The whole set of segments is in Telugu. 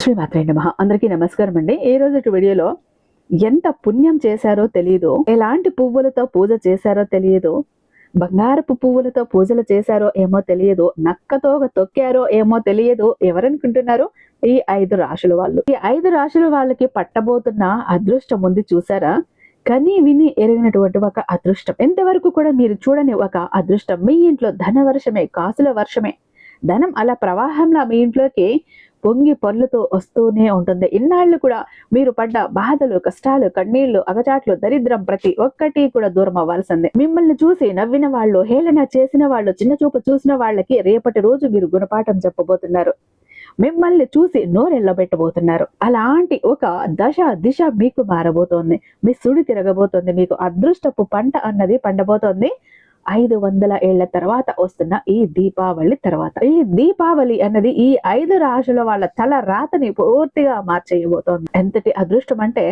శ్రీమాత్రే నమః. అందరికీ నమస్కారం అండి. ఈ రోజు వీడియోలో ఎంత పుణ్యం చేశారో తెలియదు, ఎలాంటి పువ్వులతో పూజ చేశారో తెలియదు, బంగారపు పువ్వులతో పూజలు చేశారో ఏమో తెలియదు, నక్కతో తొక్కారో ఏమో తెలియదు. ఎవరనుకుంటున్నారు? ఈ 5 రాశుల వాళ్ళు. ఈ 5 రాశుల వాళ్ళకి పట్టబోతున్న అదృష్టం ఉంది చూసారా? కని విని ఎరిగినటువంటి ఒక అదృష్టం, ఎంతవరకు కూడా మీరు చూడని ఒక అదృష్టం. మీ ఇంట్లో ధన వర్షమే, కాసుల వర్షమే. ధనం అలా ప్రవాహంలా మీ ఇంట్లోకి పొంగి పొర్లుతూ వస్తూనే ఉంటుంది. ఇన్నాళ్ళు కూడా మీరు పడ్డ బాధలు, కష్టాలు, కన్నీళ్లు, అగచాట్లు, దరిద్రం ప్రతి ఒక్కటి కూడా దూరం అవ్వాల్సిందే. మిమ్మల్ని చూసి నవ్విన వాళ్ళు, హేళన చేసిన వాళ్ళు, చిన్న చూపు చూసిన వాళ్ళకి రేపటి రోజు మీరు గుణపాఠం చెప్పబోతున్నారు. మిమ్మల్ని చూసి నోరెళ్ళబెట్టబోతున్నారు. అలాంటి ఒక దిశ మీకు మారబోతోంది. మీ సుడి తిరగబోతోంది. మీకు అదృష్టపు పంట అన్నది పండబోతోంది 500 ఏళ్ల తర్వాత వస్తున్న ఈ దీపావళి తర్వాత. ఈ దీపావళి అన్నది ఈ 5 రాశుల వాళ్ళ తల రాతని పూర్తిగా మార్చేయబోతోంది. ఎంతటి అదృష్టం అంటే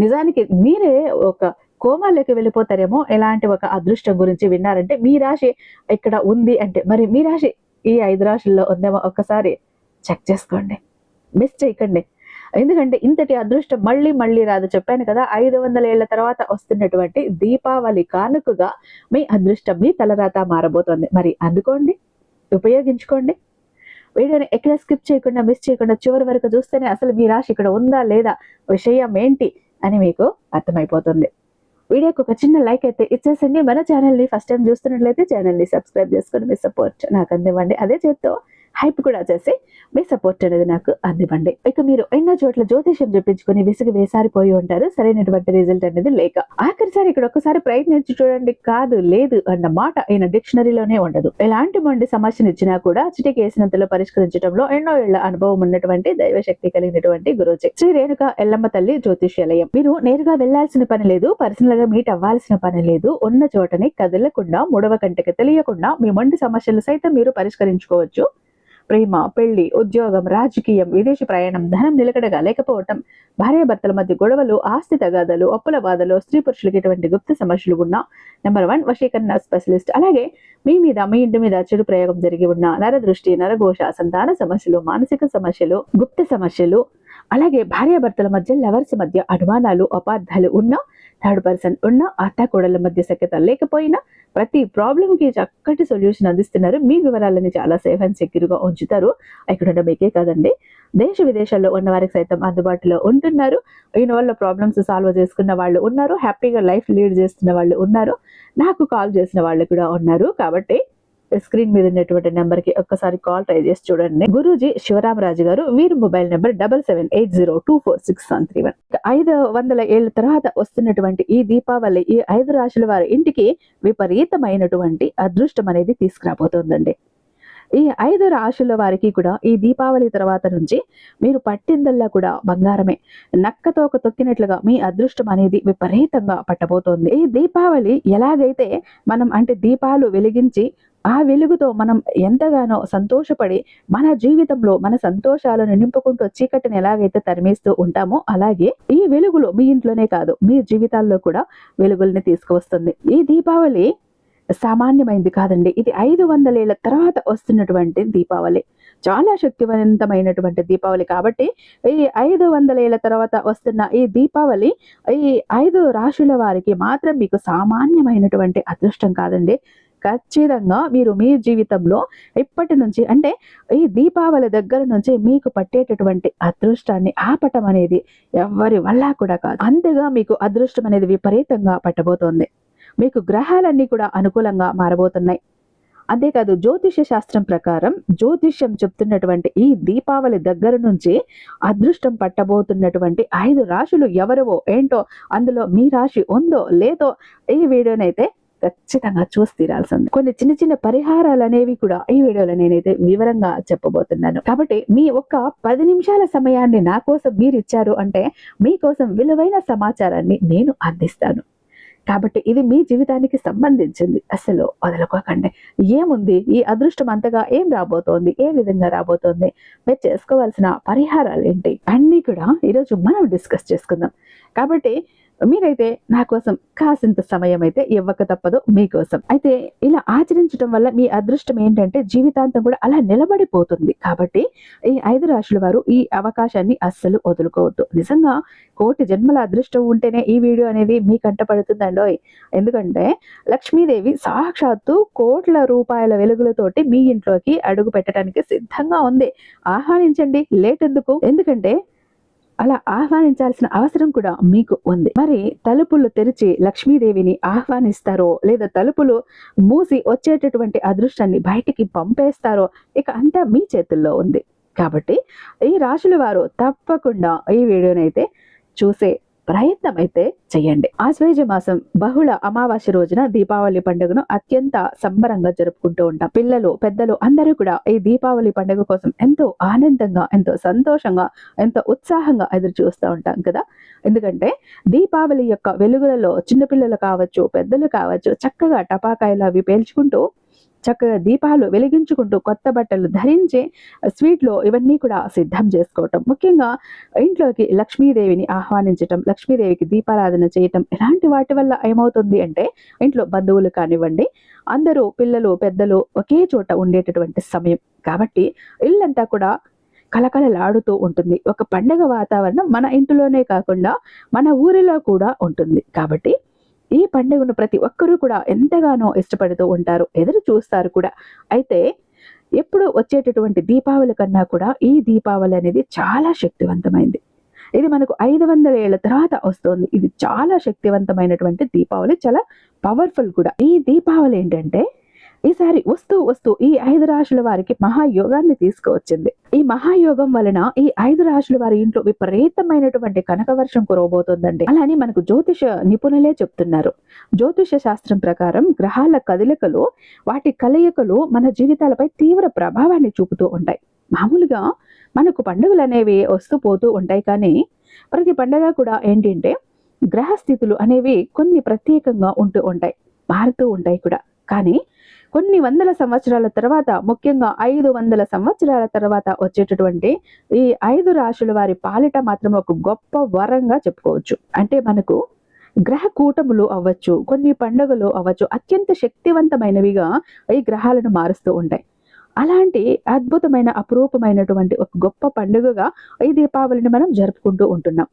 నిజానికి మీరే ఒక కోమాలోకి వెళ్ళిపోతారేమో. ఎలాంటి ఒక అదృష్టం గురించి విన్నారంటే, మీ రాశి ఇక్కడ ఉంది అంటే మరి మీ రాశి ఈ 5 రాశుల్లో ఉందేమో ఒక్కసారి చెక్ చేసుకోండి, మిస్ చేయకండి. ఎందుకంటే ఇంతటి అదృష్టం మళ్ళీ మళ్ళీ రాదు. చెప్పాను కదా, 500 ఏళ్ల తర్వాత వస్తున్నటువంటి దీపావళి కానుకగా మీ అదృష్టం, మీ తలరాత మారబోతోంది. మరి అందుకోండి, ఉపయోగించుకోండి. వీడియోని ఎక్కడ స్కిప్ చేయకుండా, మిస్ చేయకుండా చివరి వరకు చూస్తేనే అసలు మీ రాశి ఇక్కడ ఉందా లేదా, విషయం ఏంటి అని మీకు అర్థమైపోతుంది. వీడియోకి ఒక చిన్న లైక్ అయితే ఇచ్చేసండి. మన ఛానల్ని ఫస్ట్ టైం చూస్తున్నట్లయితే ఛానల్ని సబ్స్క్రైబ్ చేసుకొని మీ సపోర్ట్ నాకు అందివ్వండి. అదే చేత్తో హైప్ కూడా చేసి మీ సపోర్ట్ అనేది నాకు అందివ్వండి. ఇక మీరు ఎన్నో చోట్ల జ్యోతిష్యం చెప్పించుకుని విసిగి వేసారిపోయి ఉంటారు, సరైనటువంటి రిజల్ట్ అనేది లేక. ఆఖరిసారి ఇక్కడ ఒక్కసారి ప్రయత్నించి చూడండి, కాదు లేదు అన్న మాట ఆయన డిక్షనరీలోనే ఉండదు. ఎలాంటి మొండి సమస్యను ఇచ్చినా కూడా చిటికేసినంతలో పరిష్కరించడంలో ఎన్నో ఏళ్ల అనుభవం ఉన్నటువంటి దైవశక్తి కలిగినటువంటి గురుజీ శ్రీ రేణుక ఎల్లమ్మ తల్లి జ్యోతిష్యాలయం. మీరు నేరుగా వెళ్లాల్సిన పని లేదు, పర్సనల్ గా మీట్ అవ్వాల్సిన పని లేదు. ఉన్న చోటని కదలకుండా, మూడవ కంటికి తెలియకుండా మీ మొండి సమస్యలు సైతం మీరు పరిష్కరించుకోవచ్చు. ప్రేమ, పెళ్లి, ఉద్యోగం, రాజకీయం, విదేశీ ప్రయాణం, ధనం నిలకడగా లేకపోవటం, భార్యాభర్తల మధ్య గొడవలు, ఆస్తి తగాదాలు, అప్పుల బాధలు, స్త్రీ పురుషులకి ఎటువంటి గుప్త సమస్యలు ఉన్నా నెంబర్ 1 వశీకరణ స్పెషలిస్ట్. అలాగే మీ ఇంటి మీద చెడు ప్రయోగం జరిగి ఉన్న నరదృష్టి, నరఘోష, సంతాన సమస్యలు, మానసిక సమస్యలు, గుప్త సమస్యలు, అలాగే భార్యాభర్తల మధ్య, లవర్స్ మధ్య అనుమానాలు, అపార్థాలు ఉన్న, థర్డ్ పర్సన్ ఉన్న, అత్తాకోడళ్ళ మధ్య సఖ్యత లేకపోయినా ప్రతి ప్రాబ్లం కి చక్కటి సొల్యూషన్ అందిస్తున్నారు. మీ వివరాలని చాలా సేఫ్ అండ్ సెక్యూర్ గా ఉంచుతారు. ఇక్కడ మీకే కాదండి, దేశ విదేశాల్లో ఉన్న వారికి సైతం అందుబాటులో ఉంటున్నారు. ఈయన వల్ల ప్రాబ్లమ్స్ సాల్వ్ చేసుకున్న వాళ్ళు ఉన్నారు, హ్యాపీగా లైఫ్ లీడ్ చేస్తున్న వాళ్ళు ఉన్నారు, నాకు కాల్ చేసిన వాళ్ళు కూడా ఉన్నారు. కాబట్టి స్క్రీన్ మీద ఉన్నటువంటి నెంబర్ కి ఒక్కసారి కాల్ ట్రై చేసి చూడండి. గురూజీ శివరామరాజు గారు, వీరి మొబైల్ నెంబర్ 7780246131. 500 ఏళ్ల తర్వాత వస్తున్నటువంటి ఈ దీపావళి ఈ 5 రాశుల వారి ఇంటికి విపరీతమైనటువంటి అదృష్టం అనేది తీసుకురాబోతోందండి. ఈ 5 రాశుల వారికి కూడా ఈ దీపావళి తర్వాత నుంచి మీరు పట్టిందల్లా కూడా బంగారమే. నక్కతో ఒక తొక్కినట్లుగా మీ అదృష్టం అనేది విపరీతంగా పట్టబోతోంది. ఈ దీపావళి ఎలాగైతే మనం అంటే దీపాలు వెలిగించి ఆ వెలుగుతో మనం ఎంతగానో సంతోషపడి మన జీవితంలో మన సంతోషాలను నింపుకుంటూ చీకటిని ఎలాగైతే తరిమేస్తూ ఉంటామో, అలాగే ఈ వెలుగులో మీ ఇంట్లోనే కాదు మీ జీవితాల్లో కూడా వెలుగుల్ని తీసుకువస్తుంది. ఈ దీపావళి సామాన్యమైంది కాదండి. ఇది 500 ఏళ్ల తర్వాత వస్తున్నటువంటి దీపావళి, చాలా శక్తివంతమైనటువంటి దీపావళి. కాబట్టి ఈ 500 ఏళ్ల తర్వాత వస్తున్న ఈ దీపావళి ఈ 5 రాశుల వారికి మాత్రం మీకు సామాన్యమైనటువంటి అదృష్టం కాదండి. ఖచ్చితంగా మీరు మీ జీవితంలో ఇప్పటి నుంచి అంటే ఈ దీపావళి దగ్గర నుంచి మీకు పట్టేటటువంటి అదృష్టాన్ని ఆపటం అనేది ఎవరి వల్ల కూడా కాదు. అంతగా మీకు అదృష్టం అనేది విపరీతంగా పట్టబోతోంది. మీకు గ్రహాలన్నీ కూడా అనుకూలంగా మారబోతున్నాయి. అంతేకాదు, జ్యోతిష్య శాస్త్రం ప్రకారం జ్యోతిష్యం చెప్తున్నటువంటి ఈ దీపావళి దగ్గర నుంచి అదృష్టం పట్టబోతున్నటువంటి 5 రాశులు ఎవరవో ఏంటో, అందులో మీ రాశి ఉందో లేదో ఈ వీడియోనైతే ఖచ్చితంగా చూసి తీరాల్సింది. కొన్ని చిన్న చిన్న పరిహారాలు అనేవి కూడా ఈ వీడియోలో నేనైతే వివరంగా చెప్పబోతున్నాను. కాబట్టి మీ ఒక్క 10 నిమిషాల సమయాన్ని నా కోసం మీరు ఇచ్చారు అంటే మీకోసం విలువైన సమాచారాన్ని నేను అందిస్తాను. కాబట్టి ఇది మీ జీవితానికి సంబంధించింది, అసలు వదులుకోకండి. ఏముంది, ఈ అదృష్టం అంతగా ఏం రాబోతోంది, ఏ విధంగా రాబోతోంది, మీరు చేసుకోవాల్సిన పరిహారాలు ఏంటి అన్నీ కూడా ఈరోజు మనం డిస్కస్ చేసుకుందాం. కాబట్టి మీరైతే నా కోసం కాసింత సమయం అయితే ఇవ్వక తప్పదు మీకోసం. అయితే ఇలా ఆచరించడం వల్ల మీ అదృష్టం ఏంటంటే జీవితాంతం కూడా అలా నిలబడిపోతుంది. కాబట్టి ఈ 5 రాశుల వారు ఈ అవకాశాన్ని అస్సలు వదులుకోవద్దు. నిజంగా కోటి జన్మల అదృష్టం ఉంటేనే ఈ వీడియో అనేది మీ కంట పడుతుందండోయ్. ఎందుకంటే లక్ష్మీదేవి సాక్షాత్తు కోట్ల రూపాయల వెలుగులతోటి మీ ఇంట్లోకి అడుగు పెట్టడానికి సిద్ధంగా ఉంది. ఆహ్వానించండి, లేట్ ఎందుకు? ఎందుకంటే అలా ఆహ్వానించాల్సిన అవసరం కూడా మీకు ఉంది. మరి తలుపులు తెరిచి లక్ష్మీదేవిని ఆహ్వానిస్తారో లేదా తలుపులు మూసి వచ్చేటటువంటి అదృష్టాన్ని బయటికి పంపేస్తారో ఇక అంతా మీ చేతుల్లో ఉంది. కాబట్టి ఈ రాశుల వారు తప్పకుండా ఈ వీడియోనైతే చూసే ప్రయత్నం అయితే చెయ్యండి. ఆశ్వేజ మాసం బహుళ అమావాస్య రోజున దీపావళి పండుగను అత్యంత సంబరంగా జరుపుకుంటూ ఉంటాం. పిల్లలు పెద్దలు అందరూ కూడా ఈ దీపావళి పండుగ కోసం ఎంతో ఆనందంగా, ఎంతో సంతోషంగా, ఎంతో ఉత్సాహంగా ఎదురు చూస్తూ ఉంటాం కదా. ఎందుకంటే దీపావళి యొక్క వెలుగులలో చిన్నపిల్లలు కావచ్చు, పెద్దలు కావచ్చు చక్కగా టపాకాయలు అవి పేల్చుకుంటూ చక్కగా దీపాలు వెలిగించుకుంటూ కొత్త బట్టలు ధరించి స్వీట్లు ఇవన్నీ కూడా సిద్ధం చేసుకోవటం, ముఖ్యంగా ఇంట్లోకి లక్ష్మీదేవిని ఆహ్వానించటం, లక్ష్మీదేవికి దీపారాధన చేయటం, ఇలాంటి వాటి వల్ల ఏమవుతుంది అంటే ఇంట్లో బంధువులు కానివ్వండి అందరూ పిల్లలు పెద్దలు ఒకే చోట ఉండేటటువంటి సమయం కాబట్టి ఇల్లంతా కూడా కలకలలాడుతూ ఉంటుంది. ఒక పండగ వాతావరణం మన ఇంటిలోనే కాకుండా మన ఊరిలో కూడా ఉంటుంది. కాబట్టి ఈ పండుగను ప్రతి ఒక్కరూ కూడా ఎంతగానో ఇష్టపడుతూ ఉంటారు, ఎదురు చూస్తారు కూడా. అయితే ఎప్పుడు వచ్చేటటువంటి దీపావళి కన్నా కూడా ఈ దీపావళి అనేది చాలా శక్తివంతమైంది. ఇది మనకు 500 ఏళ్ల తర్వాత వస్తుంది. ఇది చాలా శక్తివంతమైనటువంటి దీపావళి, చాలా పవర్ఫుల్ కూడా. ఈ దీపావళి ఏంటంటే ఈసారి వస్తూ ఈ 5 రాశుల వారికి మహాయోగాన్ని తీసుకువచ్చింది. ఈ మహాయోగం వలన ఈ 5 రాశుల వారి ఇంట్లో విపరీతమైనటువంటి కనకవర్షం కురవబోతోందండి. అలానే మనకు జ్యోతిష నిపుణులే చెప్తున్నారు. జ్యోతిష శాస్త్రం ప్రకారం గ్రహాల కదలికలు, వాటి కలయికలు మన జీవితాలపై తీవ్ర ప్రభావాన్ని చూపుతూ ఉంటాయి. మామూలుగా మనకు పండుగలు అనేవి వస్తూ పోతూ ఉంటాయి, కానీ ప్రతి పండుగ కూడా ఏంటంటే గ్రహస్థితులు అనేవి కొన్ని ప్రత్యేకంగా ఉంటూ ఉంటాయి, మారుతూ ఉంటాయి కూడా. కానీ కొన్ని వందల సంవత్సరాల తర్వాత, ముఖ్యంగా 500 సంవత్సరాల తర్వాత వచ్చేటటువంటి ఈ 5 రాశుల వారి పాలిట మాత్రం ఒక గొప్ప వరంగా చెప్పుకోవచ్చు. అంటే మనకు గ్రహ కూటములు అవ్వచ్చు, కొన్ని పండుగలు అవ్వచ్చు, అత్యంత శక్తివంతమైనవిగా ఈ గ్రహాలను మారుస్తూ ఉంటాయి. అలాంటి అద్భుతమైన అపురూపమైనటువంటి ఒక గొప్ప పండుగగా ఈ దీపావళిని మనం జరుపుకుంటూ ఉంటున్నాం.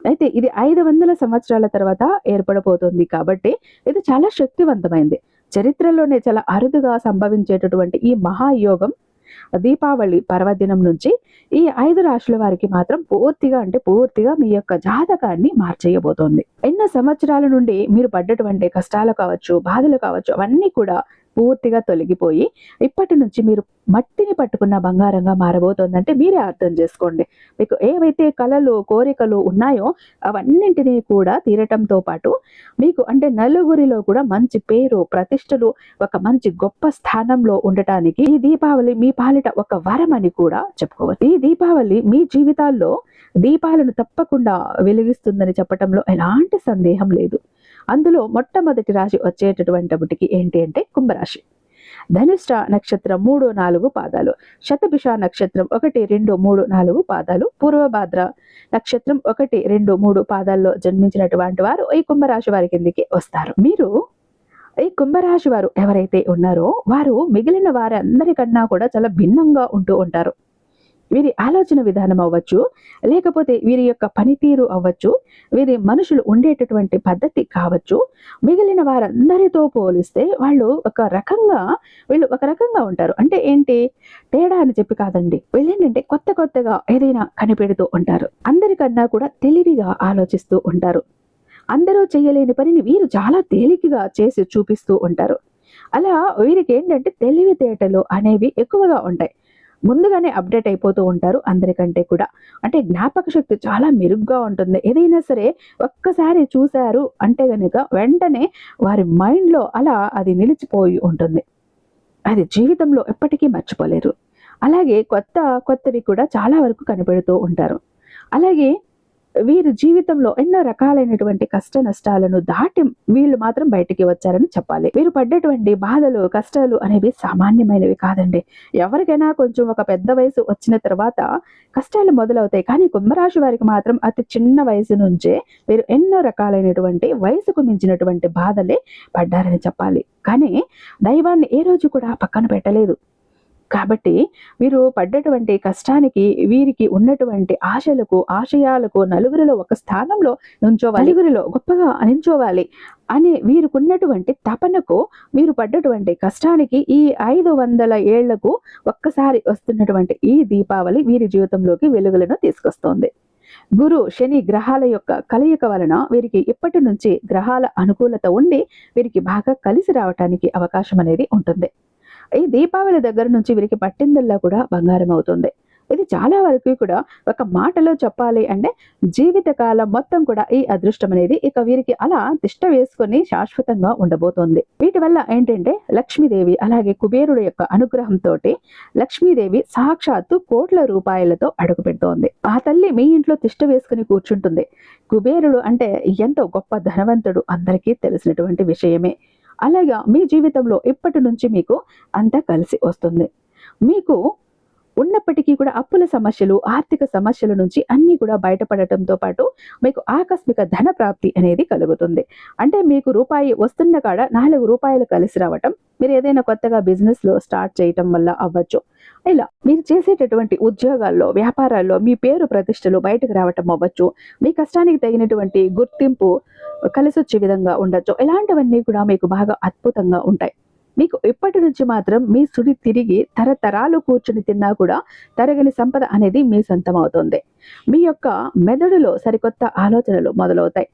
అయితే ఇది 500 సంవత్సరాల తర్వాత ఏర్పడబోతుంది కాబట్టి ఇది చాలా శక్తివంతమైంది. చరిత్రలోనే చాలా అరుదుగా సంభవించేటటువంటి ఈ మహాయోగం దీపావళి పర్వదినం నుంచి ఈ 5 రాశుల వారికి మాత్రం పూర్తిగా మీ యొక్క జాతకాన్ని మార్చేయబోతోంది. ఎన్నో సంవత్సరాల నుండి మీరు పడ్డటువంటి కష్టాలు కావచ్చు, బాధలు కావచ్చు, అవన్నీ కూడా పూర్తిగా తొలగిపోయి ఇప్పటి నుంచి మీరు మట్టిని పట్టుకున్న బంగారంగా మారబోతోందంటే మీరే అర్థం చేసుకోండి. మీకు ఏవైతే కలలు కోరికలు ఉన్నాయో అవన్నింటినీ కూడా తీరటంతో పాటు మీకు అంటే నలుగురిలో కూడా మంచి పేరు ప్రతిష్టలు, ఒక మంచి గొప్ప స్థానంలో ఉండటానికి ఈ దీపావళి మీ పాలిట ఒక వరం అని కూడా చెప్పుకోవచ్చు. ఈ దీపావళి మీ జీవితాల్లో దీపాలను తప్పకుండా వెలిగిస్తుందని చెప్పటంలో ఎలాంటి సందేహం లేదు. అందులో మొట్టమొదటి రాశి వచ్చేటటువంటికి ఏంటి అంటే కుంభరాశి. ధనిష్ట నక్షత్రం 3, 4 పాదాలు, శతభిష నక్షత్రం 1, 2, 3, 4 పాదాలు, పూర్వభాద్ర నక్షత్రం 1, 2, 3 పాదాల్లో జన్మించినటువంటి వారు ఈ కుంభరాశి వారి కిందికి వస్తారు. మీరు ఈ కుంభరాశి వారు ఎవరైతే ఉన్నారో వారు మిగిలిన వారందరికన్నా కూడా చాలా భిన్నంగా ఉంటూ ఉంటారు. వీరి ఆలోచన విధానం అవ్వచ్చు, లేకపోతే వీరి యొక్క పనితీరు అవ్వచ్చు, వీరి మనుషులు ఉండేటటువంటి పద్ధతి కావచ్చు, మిగిలిన వారందరితో పోలిస్తే వీళ్ళు ఒక రకంగా ఉంటారు. అంటే ఏంటి తేడా అని చెప్పి కాదండి, వీళ్ళేంటంటే కొత్తగా ఏదైనా కనిపెడుతూ ఉంటారు. అందరికన్నా కూడా తెలివిగా ఆలోచిస్తూ ఉంటారు. అందరూ చేయలేని పనిని వీరు చాలా తేలికగా చేసి చూపిస్తూ ఉంటారు. అలా వీరికి ఏంటంటే తెలివితేటలు అనేవి ఎక్కువగా ఉంటాయి. ముందుగానే అప్డేట్ అయిపోతూ ఉంటారు అందరికంటే కూడా. అంటే జ్ఞాపక శక్తి చాలా మెరుగ్గా ఉంటుంది. ఏదైనా సరే ఒక్కసారి చూశారు అంటే గనుక వెంటనే వారి మైండ్లో అలా అది నిలిచిపోయి ఉంటుంది. అది జీవితంలో ఎప్పటికీ మర్చిపోలేరు. అలాగే కొత్తవి కూడా చాలా వరకు కనిపెడుతూ ఉంటారు. అలాగే వీరి జీవితంలో ఎన్నో రకాలైనటువంటి కష్ట నష్టాలను దాటి వీళ్ళు మాత్రం బయటికి వచ్చారని చెప్పాలి. వీరు పడ్డటువంటి బాధలు, కష్టాలు అనేవి సామాన్యమైనవి కాదండి. ఎవరికైనా కొంచెం ఒక పెద్ద వయసు వచ్చిన తర్వాత కష్టాలు మొదలవుతాయి. కానీ కుంభరాశి వారికి మాత్రం అతి చిన్న వయసు నుంచే వీరు ఎన్నో రకాలైనటువంటి వయసుకు మించినటువంటి బాధలే పడ్డారని చెప్పాలి. కానీ దైవాన్ని ఏ రోజు కూడా పక్కన పెట్టలేదు. కాబట్టి వీరు పడ్డటువంటి కష్టానికి, వీరికి ఉన్నటువంటి ఆశలకు, ఆశయాలకు నలుగురిలో ఒక స్థానంలో నుంచోవాలి, నలుగురిలో గొప్పగా నించోవాలి అని వీరికున్నటువంటి తపనకు, వీరు పడ్డటువంటి కష్టానికి ఈ 500 ఏళ్లకు ఒక్కసారి వస్తున్నటువంటి ఈ దీపావళి వీరి జీవితంలోకి వెలుగులను తీసుకొస్తోంది. గురు శని గ్రహాల యొక్క కలయిక వలన వీరికి ఇప్పటి నుంచి గ్రహాల అనుకూలత ఉండి వీరికి బాగా కలిసి రావటానికి అవకాశం అనేది ఉంటుంది. ఈ దీపావళి దగ్గర నుంచి వీరికి పట్టిందల్లా కూడా బంగారం అవుతుంది. ఇది చాలా వరకు కూడా ఒక మాటలో చెప్పాలి అంటే జీవితకాలం మొత్తం కూడా ఈ అదృష్టం అనేది ఇక వీరికి అలా తిష్ట వేసుకొని శాశ్వతంగా ఉండబోతోంది. వీటి వల్ల ఏంటంటే లక్ష్మీదేవి అలాగే కుబేరుడు యొక్క అనుగ్రహంతో లక్ష్మీదేవి సాక్షాత్తు కోట్ల రూపాయలతో అడుగు పెడుతోంది. ఆ తల్లి మీ ఇంట్లో తిష్ట వేసుకుని కూర్చుంటుంది. కుబేరుడు అంటే ఎంతో గొప్ప ధనవంతుడు, అందరికీ తెలిసినటువంటి విషయమే. అలాగా మీ జీవితంలో ఇప్పటి నుంచి మీకు అంతా కలిసి వస్తుంది. మీకు ఉన్నప్పటికీ కూడా అప్పుల సమస్యలు, ఆర్థిక సమస్యల నుంచి అన్నీ కూడా బయటపడటంతో పాటు మీకు ఆకస్మిక ధన ప్రాప్తి అనేది కలుగుతుంది. అంటే మీకు రూపాయి వస్తున్న కాడ 4 రూపాయలు కలిసి రావటం, మీరు ఏదైనా కొత్తగా బిజినెస్లో స్టార్ట్ చేయటం వల్ల అవ్వచ్చు. ఇలా మీరు చేసేటటువంటి ఉద్యోగాల్లో, వ్యాపారాల్లో మీ పేరు ప్రతిష్టలు బయటకు రావటం అవ్వచ్చు. మీ కష్టానికి తగినటువంటి గుర్తింపు కలిసొచ్చే విధంగా ఉండొచ్చు. ఇలాంటివన్నీ కూడా మీకు బాగా అద్భుతంగా ఉంటాయి. మీకు ఇప్పటి నుంచి మాత్రం మీ సుడి తిరిగి తరతరాలు కూర్చుని తిన్నా కూడా తరగని సంపద అనేది మీ సొంతం అవుతుంది. మీ యొక్క మెదడులో సరికొత్త ఆలోచనలు మొదలవుతాయి.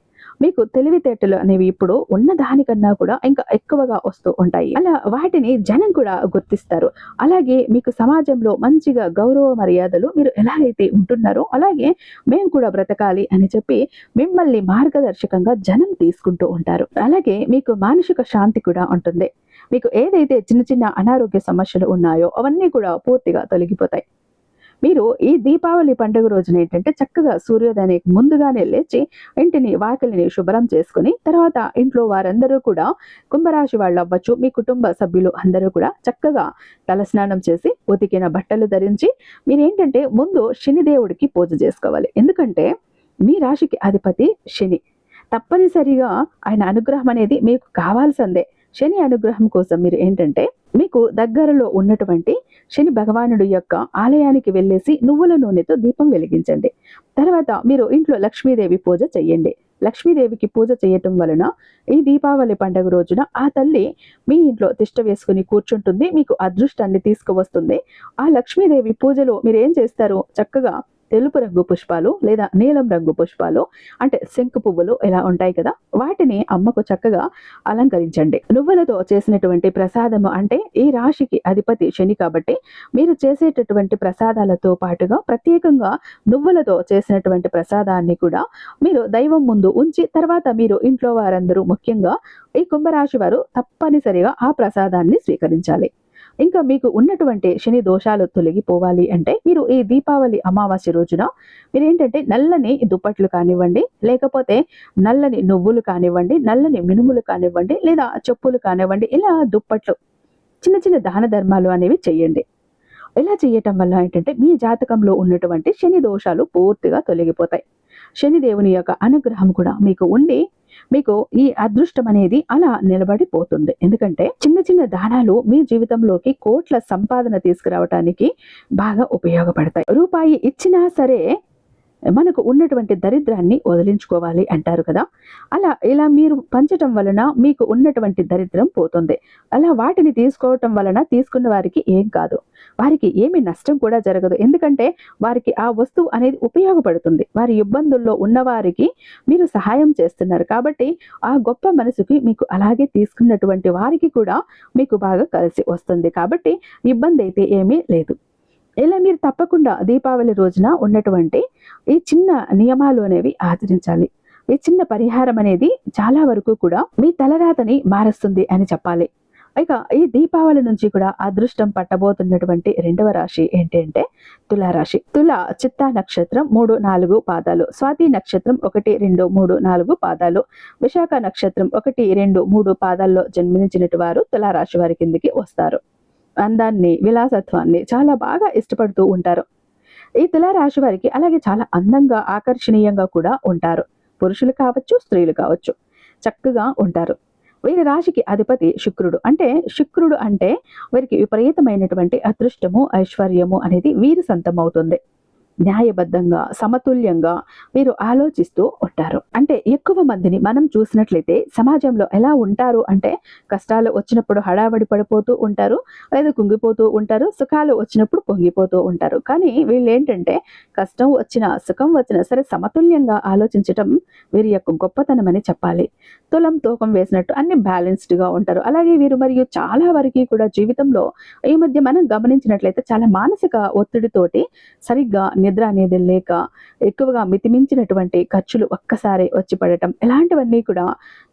మీకు తెలివితేటలు అనేవి ఇప్పుడు ఉన్న దానికన్నా కూడా ఇంకా ఎక్కువగా వస్తూ ఉంటాయి. అలా వాటిని జనం కూడా గుర్తిస్తారు. అలాగే మీకు సమాజంలో మంచిగా గౌరవ మర్యాదలు మీరు ఎలాగైతే ఉంటున్నారో అలాగే మేము కూడా బ్రతకాలి అని చెప్పి మిమ్మల్ని మార్గదర్శకంగా జనం తీసుకుంటూ ఉంటారు. అలాగే మీకు మానసిక శాంతి కూడా ఉంటుంది. మీకు ఏదైతే చిన్న చిన్న అనారోగ్య సమస్యలు ఉన్నాయో అవన్నీ కూడా పూర్తిగా తొలగిపోతాయి. మీరు ఈ దీపావళి పండుగ రోజున ఏంటంటే చక్కగా సూర్యోదయానికి ముందుగానే లేచి ఇంటిని, వాకిలిని శుభ్రం చేసుకుని తర్వాత ఇంట్లో వారందరూ కూడా కుంభరాశి వాళ్ళు అవ్వచ్చు, మీ కుటుంబ సభ్యులు అందరూ కూడా చక్కగా తలస్నానం చేసి ఉతికిన బట్టలు ధరించి మీరేంటంటే ముందు శనిదేవుడికి పూజ చేసుకోవాలి. ఎందుకంటే మీ రాశికి అధిపతి శని. తప్పనిసరిగా ఆయన అనుగ్రహం అనేది మీకు కావాల్సిందే. శని అనుగ్రహం కోసం మీరు ఏంటంటే మీకు దగ్గరలో ఉన్నటువంటి శని భగవానుడి యొక్క ఆలయానికి వెళ్ళేసి నువ్వుల నూనెతో దీపం వెలిగించండి. తర్వాత మీరు ఇంట్లో లక్ష్మీదేవి పూజ చెయ్యండి. లక్ష్మీదేవికి పూజ చేయటం వలన ఈ దీపావళి పండుగ రోజున ఆ తల్లి మీ ఇంట్లో తిష్ట వేసుకుని కూర్చుంటుంది, మీకు అదృష్టాన్ని తీసుకువస్తుంది. ఆ లక్ష్మీదేవి పూజలో మీరు ఏం చేస్తారు, చక్కగా తెలుపు రంగు పుష్పాలు లేదా నీలం రంగు పుష్పాలు అంటే శంకు పువ్వులు ఇలా ఉంటాయి కదా, వాటిని అమ్మకు చక్కగా అలంకరించండి. నువ్వులతో చేసినటువంటి ప్రసాదము అంటే ఈ రాశికి అధిపతి శని కాబట్టి మీరు చేసేటటువంటి ప్రసాదాలతో పాటుగా ప్రత్యేకంగా నువ్వులతో చేసినటువంటి ప్రసాదాన్ని కూడా మీరు దైవం ముందు ఉంచి తర్వాత మీరు ఇంట్లో వారందరూ ముఖ్యంగా ఈ కుంభరాశి వారు తప్పనిసరిగా ఆ ప్రసాదాన్ని స్వీకరించాలి. ఇంకా మీకు ఉన్నటువంటి శని దోషాలు తొలగిపోవాలి అంటే మీరు ఈ దీపావళి అమావాస్య రోజున మీరేంటంటే నల్లని దుప్పట్లు కానివ్వండి, లేకపోతే నల్లని నువ్వులు కానివ్వండి, నల్లని మినుములు కానివ్వండి, లేదా చెప్పులు కానివ్వండి, ఇలా దుప్పట్లు చిన్న చిన్న దాన ధర్మాలు అనేవి చెయ్యండి. ఇలా చేయటం వల్ల ఏంటంటే మీ జాతకంలో ఉన్నటువంటి శని దోషాలు పూర్తిగా తొలగిపోతాయి. శనిదేవుని యొక్క అనుగ్రహం కూడా మీకు ఉండి మీకు ఈ అదృష్టం అనేది అలా నిలబడిపోతుంది. ఎందుకంటే చిన్న చిన్న దానాలు మీ జీవితంలోకి కోట్ల సంపాదన తీసుకురావటానికి బాగా ఉపయోగపడతాయి. రూపాయి ఇచ్చినా సరే మనకు ఉన్నటువంటి దరిద్రాన్ని వదిలించుకోవాలి అంటారు కదా, అలా ఇలా మీరు పంచటం వలన మీకు ఉన్నటువంటి దరిద్రం పోతుంది. అలా వాటిని తీసుకోవటం వలన తీసుకున్న వారికి ఏం కాదు, వారికి ఏమి నష్టం కూడా జరగదు. ఎందుకంటే వారికి ఆ వస్తువు అనేది ఉపయోగపడుతుంది. వారి ఇబ్బందుల్లో ఉన్నవారికి మీరు సహాయం చేస్తున్నారు కాబట్టి ఆ గొప్ప మనసుకి మీకు అలాగే తీసుకున్నటువంటి వారికి కూడా మీకు బాగా కలిసి వస్తుంది. కాబట్టి ఇబ్బంది అయితే ఏమీ లేదు. ఇలా మీరు తప్పకుండా దీపావళి రోజున ఉన్నటువంటి ఈ చిన్న నియమాలు అనేవి ఆచరించాలి. ఈ చిన్న పరిహారం అనేది చాలా వరకు కూడా మీ తలరాతని మారుస్తుంది అని చెప్పాలి. ఇక ఈ దీపావళి నుంచి కూడా అదృష్టం పట్టబోతున్నటువంటి రెండవ రాశి ఏంటి అంటే తులారాశి. తుల చిత్తా నక్షత్రం 3, 4 పాదాలు, స్వాతి నక్షత్రం 1, 2, 3, 4 పాదాలు, విశాఖ నక్షత్రం 1, 2, 3 పాదాల్లో జన్మించినటు వారు తులారాశి వారి కిందికి వస్తారు. అందాన్ని, విలాసత్వాన్ని చాలా బాగా ఇష్టపడుతూ ఉంటారు. ఈ తులారాశి వారికి అలాగే చాలా అందంగా, ఆకర్షణీయంగా కూడా ఉంటారు. పురుషులు కావచ్చు, స్త్రీలు కావచ్చు, చక్కగా ఉంటారు. వీరి రాశికి అధిపతి శుక్రుడు. శుక్రుడు అంటే వీరికి విపరీతమైనటువంటి అదృష్టము, ఐశ్వర్యము అనేది వీరి సొంతం అవుతుంది. న్యాయబద్ధంగా, సమతుల్యంగా వీరు ఆలోచిస్తూ ఉంటారు. ఎక్కువ మందిని మనం చూసినట్లయితే సమాజంలో ఎలా ఉంటారు అంటే కష్టాలు వచ్చినప్పుడు హడావడి పడిపోతూ ఉంటారు, లేదా కుంగిపోతూ ఉంటారు, సుఖాలు వచ్చినప్పుడు పొంగిపోతూ ఉంటారు. కానీ వీళ్ళు ఏంటంటే కష్టం వచ్చినా, సుఖం వచ్చినా సరే సమతుల్యంగా ఆలోచించటం వీరి యొక్క గొప్పతనం అని చెప్పాలి. తులం తూకం వేసినట్టు అన్ని బ్యాలెన్స్డ్ గా ఉంటారు. అలాగే వీరు మరియు చాలా వరకు కూడా జీవితంలో ఈ మధ్య మనం గమనించినట్లయితే చాలా మానసిక ఒత్తిడితోటి సరిగ్గా నిద్ర అనేది లేక ఎక్కువగా మితిమించినటువంటి ఖర్చులు ఒక్కసారి వచ్చి పడటం, ఇలాంటివన్నీ కూడా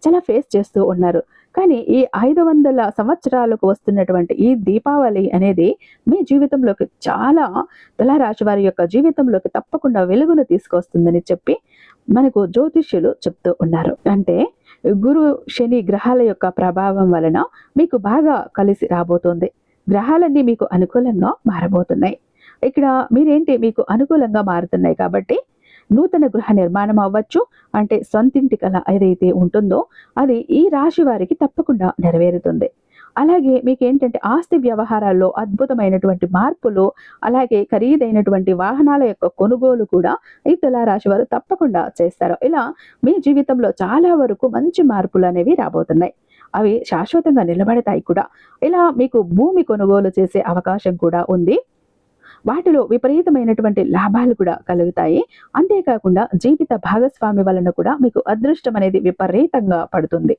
చాలా ఫేస్ చేస్తూ ఉన్నారు. కానీ ఈ 500 సంవత్సరాలకు వస్తున్నటువంటి ఈ దీపావళి అనేది మీ జీవితంలోకి చాలా, తులారాశి వారి యొక్క జీవితంలోకి తప్పకుండా వెలుగును తీసుకొస్తుందని చెప్పి మనకు జ్యోతిష్యులు చెప్తూ ఉన్నారు. గురు, శని గ్రహాల యొక్క ప్రభావం వలన మీకు బాగా కలిసి రాబోతోంది. గ్రహాలన్నీ మీకు అనుకూలంగా మారబోతున్నాయి. ఇక్కడ మీకు అనుకూలంగా మారుతున్నాయి కాబట్టి నూతన గృహ నిర్మాణం అవ్వచ్చు, సొంతింటి కల ఏదైతే ఉంటుందో అది ఈ రాశి వారికి తప్పకుండా నెరవేరుతుంది. అలాగే ఆస్తి వ్యవహారాల్లో అద్భుతమైనటువంటి మార్పులు, అలాగే ఖరీదైనటువంటి వాహనాల యొక్క కొనుగోలు కూడా ఈ తులారాశి వారు తప్పకుండా చేస్తారు. ఇలా మీ జీవితంలో చాలా వరకు మంచి మార్పులు అనేవి రాబోతున్నాయి. అవి శాశ్వతంగా నిలబడతాయి కూడా. ఇలా మీకు భూమి కొనుగోలు చేసే అవకాశం కూడా ఉంది. వాటిలో విపరీతమైనటువంటి లాభాలు కూడా కలుగుతాయి. అంతేకాకుండా జీవిత భాగస్వామి వలన కూడా మీకు అదృష్టం అనేది విపరీతంగా పడుతుంది.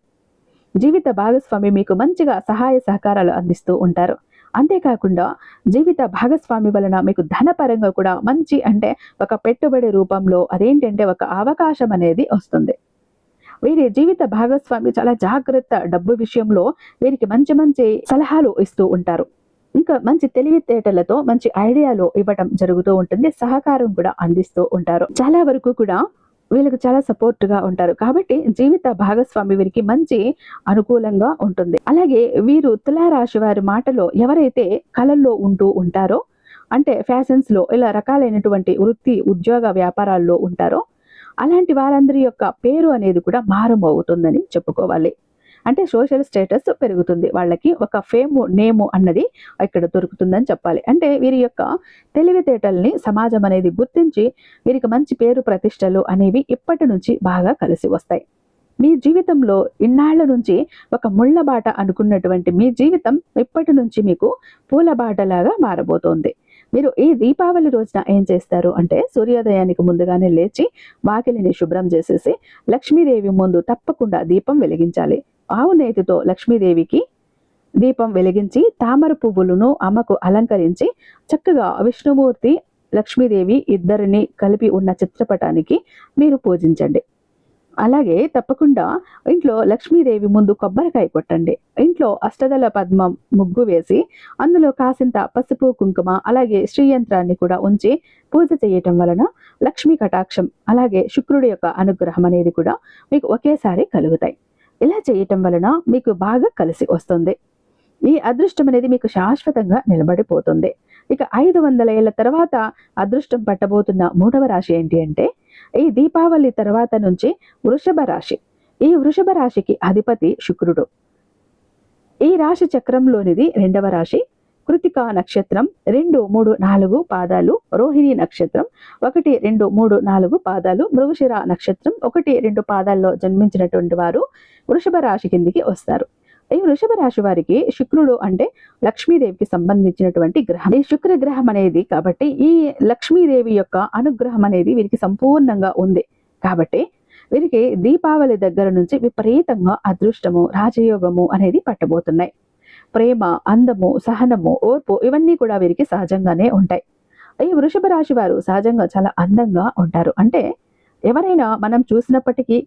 జీవిత భాగస్వామి మీకు మంచిగా సహాయ సహకారాలు అందిస్తూ ఉంటారు. అంతేకాకుండా జీవిత భాగస్వామి వలన మీకు ధనపరంగా కూడా మంచి ఒక పెట్టుబడి రూపంలో ఒక అవకాశం అనేది వస్తుంది. వీరి జీవిత భాగస్వామి చాలా జాగ్రత్త, డబ్బు విషయంలో వీరికి మంచి మంచి సలహాలు ఇస్తూ ఉంటారు. ఇంకా మంచి తెలివితేటలతో మంచి ఐడియాలు ఇవ్వటం జరుగుతూ ఉంటుంది. సహకారం కూడా అందిస్తూ ఉంటారు. చాలా వరకు కూడా వీళ్ళకి చాలా సపోర్ట్ గా ఉంటారు. కాబట్టి జీవిత భాగస్వామి వీరికి మంచి అనుకూలంగా ఉంటుంది. అలాగే వీరు తులారాశి వారి మాటలో ఎవరైతే కళల్లో ఉంటూ ఉంటారో, ఫ్యాషన్స్ లో ఇలా రకాలైనటువంటి వృత్తి, ఉద్యోగ వ్యాపారాల్లో ఉంటారో అలాంటి వారందరి యొక్క పేరు అనేది కూడా మారుమవుతుందని చెప్పుకోవాలి. సోషల్ స్టేటస్ పెరుగుతుంది. వాళ్ళకి ఒక ఫేమ్, నేము అన్నది ఇక్కడ దొరుకుతుందని చెప్పాలి. వీరి యొక్క తెలివితేటల్ని సమాజం అనేది గుర్తించి వీరికి మంచి పేరు, ప్రతిష్టలు అనేవి ఇప్పటి నుంచి బాగా కలిసి వస్తాయి. మీ జీవితంలో ఇన్నాళ్ల నుంచి ఒక ముళ్ళ బాట అనుకున్నటువంటి మీ జీవితం ఇప్పటి నుంచి మీకు పూల బాటలాగా మారబోతోంది. మీరు ఈ దీపావళి రోజున ఏం చేస్తారు సూర్యోదయానికి ముందుగానే లేచి వాకిలిని శుభ్రం చేసేసి లక్ష్మీదేవి ముందు తప్పకుండా దీపం వెలిగించాలి. ఆవు నేతితో లక్ష్మీదేవికి దీపం వెలిగించి తామర పువ్వులను అమ్మకు అలంకరించి చక్కగా విష్ణుమూర్తి, లక్ష్మీదేవి ఇద్దరిని కలిపి ఉన్న చిత్రపటానికి మీరు పూజించండి. అలాగే తప్పకుండా ఇంట్లో లక్ష్మీదేవి ముందు కొబ్బరికాయ కొట్టండి. ఇంట్లో అష్టదళ పద్మం ముగ్గు వేసి అందులో కాసింత పసుపు, కుంకుమ, అలాగే శ్రీయంత్రాన్ని కూడా ఉంచి పూజ చేయటం వలన లక్ష్మీ కటాక్షం, అలాగే శుక్రుడి యొక్క అనుగ్రహం అనేది కూడా మీకు ఒకేసారి కలుగుతాయి. ఇలా చేయటం వలన మీకు బాగా కలిసి వస్తుంది. ఈ అదృష్టం అనేది మీకు శాశ్వతంగా నిలబడిపోతుంది. ఇక 500 ఏళ్ల తర్వాత అదృష్టం పట్టబోతున్న మూడవ రాశి ఏంటి ఈ దీపావళి తర్వాత నుంచి వృషభ రాశి. ఈ వృషభ రాశికి అధిపతి శుక్రుడు. ఈ రాశి చక్రంలోనిది రెండవ రాశి. కృతికా నక్షత్రం 2, 3, 4 పాదాలు, రోహిణి నక్షత్రం 1, 2, 3, 4 పాదాలు, మృగశిర నక్షత్రం 1, 2 పాదాల్లో జన్మించినటువంటి వారు వృషభ రాశి కిందికి వస్తారు. ఈ వృషభ రాశి వారికి శుక్రుడు లక్ష్మీదేవికి సంబంధించినటువంటి గ్రహం. ఈ శుక్ర గ్రహం అనేది కాబట్టి ఈ లక్ష్మీదేవి యొక్క అనుగ్రహం అనేది వీరికి సంపూర్ణంగా ఉంది. కాబట్టి వీరికి దీపావళి దగ్గర నుంచి విపరీతంగా అదృష్టము, రాజయోగము అనేది పట్టబోతున్నాయి. ప్రేమ, అందము, సహనము, ఓర్పు ఇవన్నీ కూడా వీరికి సహజంగానే ఉంటాయి. ఈ వృషభ రాశి వారు సహజంగా చాలా అందంగా ఉంటారు. ఎవరైనా మనం చూసినప్పటికీ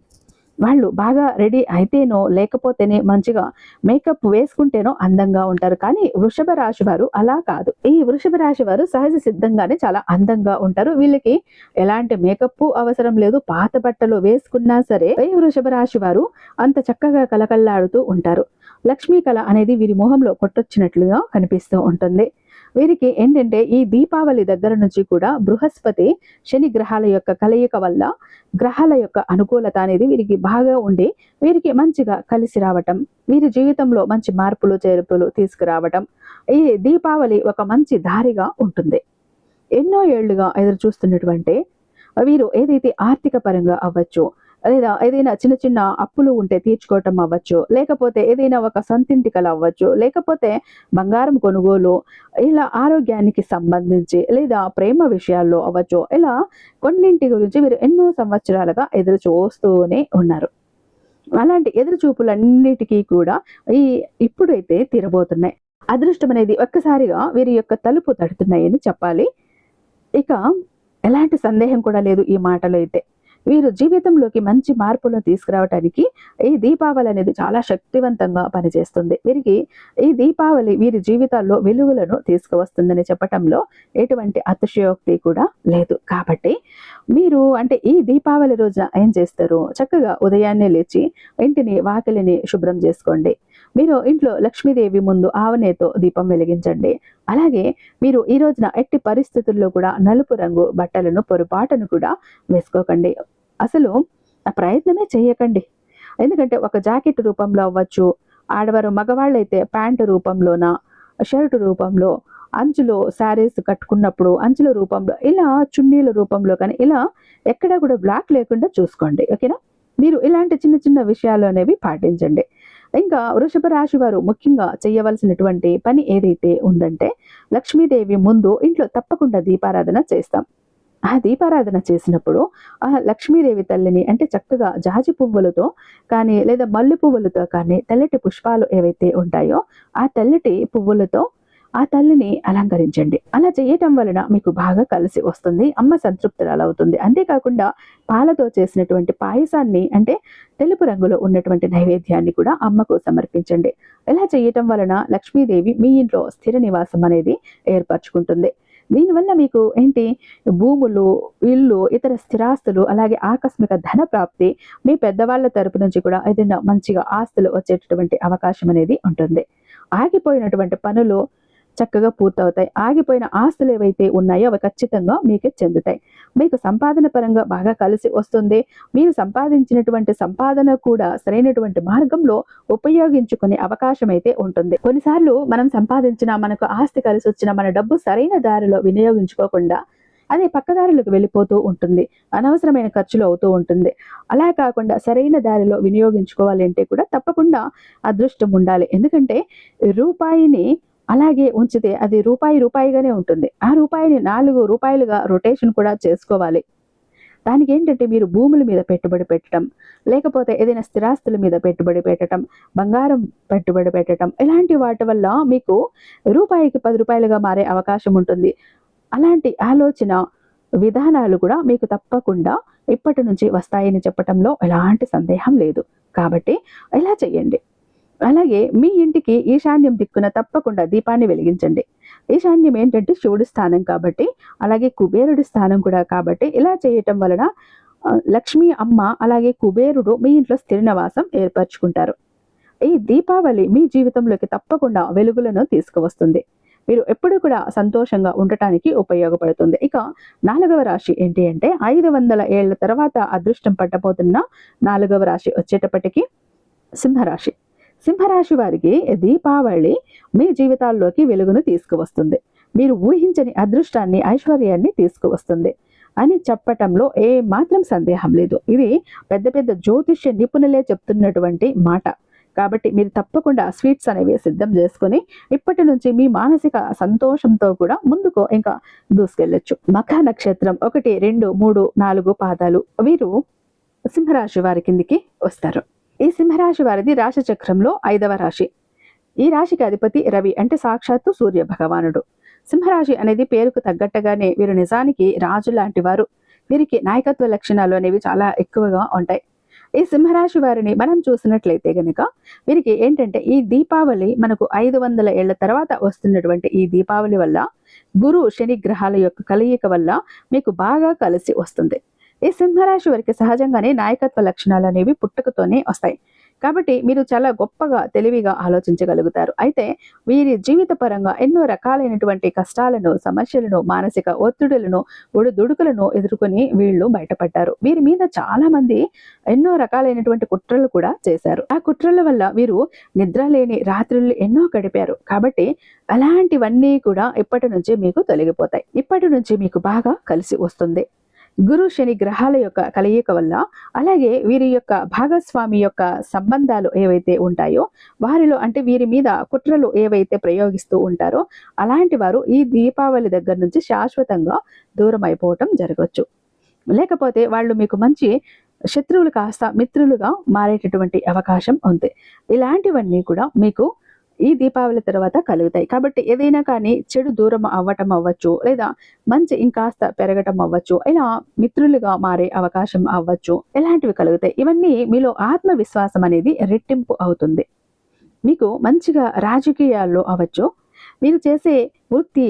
వాళ్ళు బాగా రెడీ అయితేనో లేకపోతేనే మంచిగా మేకప్ వేసుకుంటేనో అందంగా ఉంటారు. కానీ వృషభ రాశి వారు అలా కాదు. ఈ వృషభ రాశి వారు సహజ సిద్ధంగానే చాలా అందంగా ఉంటారు. వీళ్ళకి ఎలాంటి మేకప్ అవసరం లేదు. పాత బట్టలు వేసుకున్నా సరే ఈ వృషభ రాశి వారు అంత చక్కగా కలకల్లాడుతూ ఉంటారు. లక్ష్మీ కళ అనేది వీరి మొహంలో కొట్టొచ్చినట్లుగా కనిపిస్తూ ఉంటుంది. వీరికి ఏంటంటే ఈ దీపావళి దగ్గర నుంచి కూడా బృహస్పతి శని గ్రహాల యొక్క కలయిక వల్ల గ్రహాల యొక్క అనుకూలత అనేది వీరికి బాగా ఉండి వీరికి మంచిగా కలిసి రావటం, వీరి జీవితంలో మంచి మార్పులు చేర్పులు తీసుకురావటం ఈ దీపావళి ఒక మంచి దారిగా ఉంటుంది. ఎన్నో ఏళ్లుగా ఎదురు చూస్తున్నటువంటి వీరు ఏదైతే ఆర్థిక పరంగా అవ్వచ్చు, లేదా ఏదైనా చిన్న చిన్న అప్పులు ఉంటే తీర్చుకోవటం అవ్వచ్చు, లేకపోతే ఏదైనా ఒక సొంతింటి కల అవ్వచ్చు, లేకపోతే బంగారం కొనుగోలు, ఇలా ఆరోగ్యానికి సంబంధించి లేదా ప్రేమ విషయాల్లో అవ్వచ్చు, ఇలా కొన్నింటి గురించి వీరు ఎన్నో సంవత్సరాలుగా ఎదురు చూస్తూనే ఉన్నారు. అలాంటి ఎదురు చూపులన్నిటికీ కూడా ఇప్పుడైతే తీరబోతున్నాయి. అదృష్టం అనేది ఒక్కసారిగా వీరి యొక్క తలుపు తడుతున్నాయని చెప్పాలి. ఇక ఎలాంటి సందేహం కూడా లేదు ఈ మాటలో అయితే. వీరు జీవితంలోకి మంచి మార్పులను తీసుకురావడానికి ఈ దీపావళి అనేది చాలా శక్తివంతంగా పనిచేస్తుంది. వీరికి ఈ దీపావళి వీరి జీవితాల్లో వెలుగులను తీసుకువస్తుందని చెప్పటంలో ఎటువంటి అతిశయోక్తి కూడా లేదు. కాబట్టి మీరు అంటే ఈ దీపావళి రోజున ఏం చేస్తారు? చక్కగా ఉదయాన్నే లేచి ఇంటిని వాకిలిని శుభ్రం చేసుకోండి. మీరు ఇంట్లో లక్ష్మీదేవి ముందు ఆవనేతో దీపం వెలిగించండి. అలాగే మీరు ఈ రోజున ఎట్టి పరిస్థితుల్లో కూడా నలుపు రంగు బట్టలను పొరపాటును కూడా వేసుకోకండి. అసలు ఆ ప్రయత్నమే చేయకండి. ఎందుకంటే ఒక జాకెట్ రూపంలో అవ్వచ్చు, ఆడవారు మగవాళ్ళైతే ప్యాంటు రూపంలోన, షర్టు రూపంలో, అంచులో శారీస్ కట్టుకున్నప్పుడు అంచుల రూపంలో, ఇలా చున్నీల రూపంలో, కానీ ఇలా ఎక్కడా కూడా బ్లాక్ లేకుండా చూసుకోండి. ఓకేనా? మీరు ఇలాంటి చిన్న చిన్న విషయాలు అనేవి పాటించండి. ఇంకా వృషభ రాశి వారు ముఖ్యంగా చేయవలసినటువంటి పని ఏదైతే ఉందంటే, లక్ష్మీదేవి ముందు ఇంట్లో తప్పకుండా దీపారాధన చేస్తాం. ఆ దీపారాధన చేసినప్పుడు ఆ లక్ష్మీదేవి తల్లిని అంటే చక్కగా జాజి పువ్వులతో కానీ లేదా మల్లె పువ్వులతో కానీ తెల్లటి పుష్పాలు ఏవైతే ఉంటాయో ఆ తెల్లటి పువ్వులతో ఆ తల్లిని అలంకరించండి. అలా చేయటం వలన మీకు బాగా కలిసి వస్తుంది. అమ్మ సంతృప్తురాలవుతుంది. అంతేకాకుండా పాలతో చేసినటువంటి పాయసాన్ని అంటే తెలుపు రంగులో ఉన్నటువంటి నైవేద్యాన్ని కూడా అమ్మకు సమర్పించండి. ఇలా చేయటం వలన లక్ష్మీదేవి మీ ఇంట్లో స్థిర నివాసం అనేది ఏర్పరచుకుంటుంది. దీనివల్ల మీకు ఏంటి భూములు, ఇల్లు, ఇతర స్థిరాస్తులు, అలాగే ఆకస్మిక ధన ప్రాప్తి, మీ పెద్దవాళ్ళ తరపు నుంచి కూడా ఏదైనా మంచిగా ఆస్తులు వచ్చేటటువంటి అవకాశం అనేది ఉంటుంది. ఆగిపోయినటువంటి పనులు చక్కగా పూర్తవుతాయి. ఆగిపోయిన ఆస్తులు ఏవైతే ఉన్నాయో అవి ఖచ్చితంగా మీకే చెందుతాయి. మీకు సంపాదన పరంగా బాగా కలిసి వస్తుంది. మీరు సంపాదించినటువంటి సంపాదన కూడా సరైనటువంటి మార్గంలో ఉపయోగించుకునే అవకాశం అయితే ఉంటుంది. కొన్నిసార్లు మనం సంపాదించిన, మనకు ఆస్తి కలిసి వచ్చిన మన డబ్బు సరైన దారిలో వినియోగించుకోకుండా అది పక్కదారులకు వెళ్ళిపోతూ ఉంటుంది. అనవసరమైన ఖర్చులు అవుతూ ఉంటుంది. అలా కాకుండా సరైన దారిలో వినియోగించుకోవాలి అంటే కూడా తప్పకుండా అదృష్టం ఉండాలి. ఎందుకంటే రూపాయిని అలాగే ఉంచితే అది రూపాయిగానే ఉంటుంది. ఆ రూపాయిని 4 రూపాయలుగా రొటేషన్ కూడా చేసుకోవాలి. దానికి ఏంటంటే మీరు భూముల మీద పెట్టుబడి పెట్టడం, లేకపోతే ఏదైనా స్థిరాస్తుల మీద పెట్టుబడి పెట్టడం, బంగారం పెట్టుబడి పెట్టడం, ఇలాంటి వాటి వల్ల మీకు రూపాయికి 10 రూపాయలుగా మారే అవకాశం ఉంటుంది. అలాంటి ఆలోచన విధానాలు కూడా మీకు తప్పకుండా ఇప్పటి నుంచి వస్తాయని చెప్పటంలో ఎలాంటి సందేహం లేదు. కాబట్టి ఇలా చేయండి. అలాగే మీ ఇంటికి ఈశాన్యం దిక్కున తప్పకుండా దీపాన్ని వెలిగించండి. ఈశాన్యం ఏంటంటే శివుడి స్థానం కాబట్టి, అలాగే కుబేరుడి స్థానం కూడా కాబట్టి ఇలా చేయటం వలన లక్ష్మీ అమ్మ అలాగే కుబేరుడు మీ ఇంట్లో స్థిర నివాసం ఏర్పరచుకుంటారు. ఈ దీపావళి మీ జీవితంలోకి తప్పకుండా వెలుగులను తీసుకువస్తుంది. మీరు ఎప్పుడు కూడా సంతోషంగా ఉండటానికి ఉపయోగపడుతుంది. ఇక 4వ రాశి ఏంటి అంటే 500 ఏళ్ల తర్వాత అదృష్టం పట్టబోతున్న 4వ రాశి వచ్చేటప్పటికి సింహరాశి. సింహరాశి వారికి దీపావళి మీ జీవితాల్లోకి వెలుగును తీసుకువస్తుంది. మీరు ఊహించని అదృష్టాన్ని, ఐశ్వర్యాన్ని తీసుకువస్తుంది అని చెప్పటంలో ఏ మాత్రం సందేహం లేదు. ఇది పెద్ద పెద్ద జ్యోతిష్య నిపుణులే చెప్తున్నటువంటి మాట. కాబట్టి మీరు తప్పకుండా స్వీట్స్ అనేవి సిద్ధం చేసుకొని ఇప్పటి నుంచి మీ మానసిక సంతోషంతో కూడా ముందుకు ఇంకా దూసుకెళ్ళొచ్చు. మఖ నక్షత్రం 1, 2, 3, 4 పాదాలు వీరు సింహరాశి వారి కిందికి వస్తారు. ఈ సింహరాశి వారిది రాశి చక్రంలో 5వ రాశి. ఈ రాశికి అధిపతి రవి అంటే సాక్షాత్తు సూర్య భగవానుడు. సింహరాశి అనేది పేరుకు తగ్గట్టుగానే వీరు నిజానికి రాజు లాంటి వారు. వీరికి నాయకత్వ లక్షణాలు అనేవి చాలా ఎక్కువగా ఉంటాయి. ఈ సింహరాశి వారిని మనం చూసినట్లయితే గనుక వీరికి ఏంటంటే ఈ దీపావళి మనకు 500 ఏళ్ల తర్వాత వస్తున్నటువంటి ఈ దీపావళి వల్ల గురు శని గ్రహాల యొక్క కలయిక వల్ల మీకు బాగా కలిసి వస్తుంది. ఈ సింహరాశి వారికి సహజంగానే నాయకత్వ లక్షణాలు అనేవి పుట్టుకతోనే వస్తాయి. కాబట్టి మీరు చాలా గొప్పగా తెలివిగా ఆలోచించగలుగుతారు. అయితే వీరి జీవిత పరంగా ఎన్నో రకాలైనటువంటి కష్టాలను, సమస్యలను, మానసిక ఒత్తిడులను, ఒడిదుడుకులను ఎదుర్కొని వీళ్ళు బయటపడ్డారు. వీరి మీద చాలా మంది ఎన్నో రకాలైనటువంటి కుట్రలు కూడా చేశారు. ఆ కుట్రల వల్ల వీరు నిద్ర లేని రాత్రులు ఎన్నో గడిపారు. కాబట్టి అలాంటివన్నీ కూడా ఇప్పటి నుంచి మీకు తొలగిపోతాయి. ఇప్పటి నుంచి మీకు బాగా కలిసి వస్తుంది. గురు శని గ్రహాల యొక్క కలయిక వల్ల, అలాగే వీరి యొక్క భాగస్వామి యొక్క సంబంధాలు ఏవైతే ఉంటాయో వారిలో అంటే వీరి మీద కుట్రలు ఏవైతే ప్రయోగిస్తూ ఉంటారో అలాంటి వారు ఈ దీపావళి దగ్గర నుంచి శాశ్వతంగా దూరం అయిపోవటం జరగవచ్చు. లేకపోతే వాళ్ళు మీకు మంచి శత్రువులు కాస్త మిత్రులుగా మారేటటువంటి అవకాశం ఉంది. ఇలాంటివన్నీ కూడా మీకు ఈ దీపావళి తర్వాత కలుగుతాయి. కాబట్టి ఏదైనా కానీ చెడు దూరం అవ్వటం అవ్వచ్చు, లేదా మంచి ఇంకాస్త పెరగటం అవ్వచ్చు, ఇలా మిత్రులుగా మారే అవకాశం అవ్వచ్చు, ఇలాంటివి కలుగుతాయి. ఇవన్నీ మీలో ఆత్మవిశ్వాసం అనేది రెట్టింపు అవుతుంది. మీకు మంచిగా రాజకీయాల్లో అవ్వచ్చు, మీరు చేసే వృత్తి,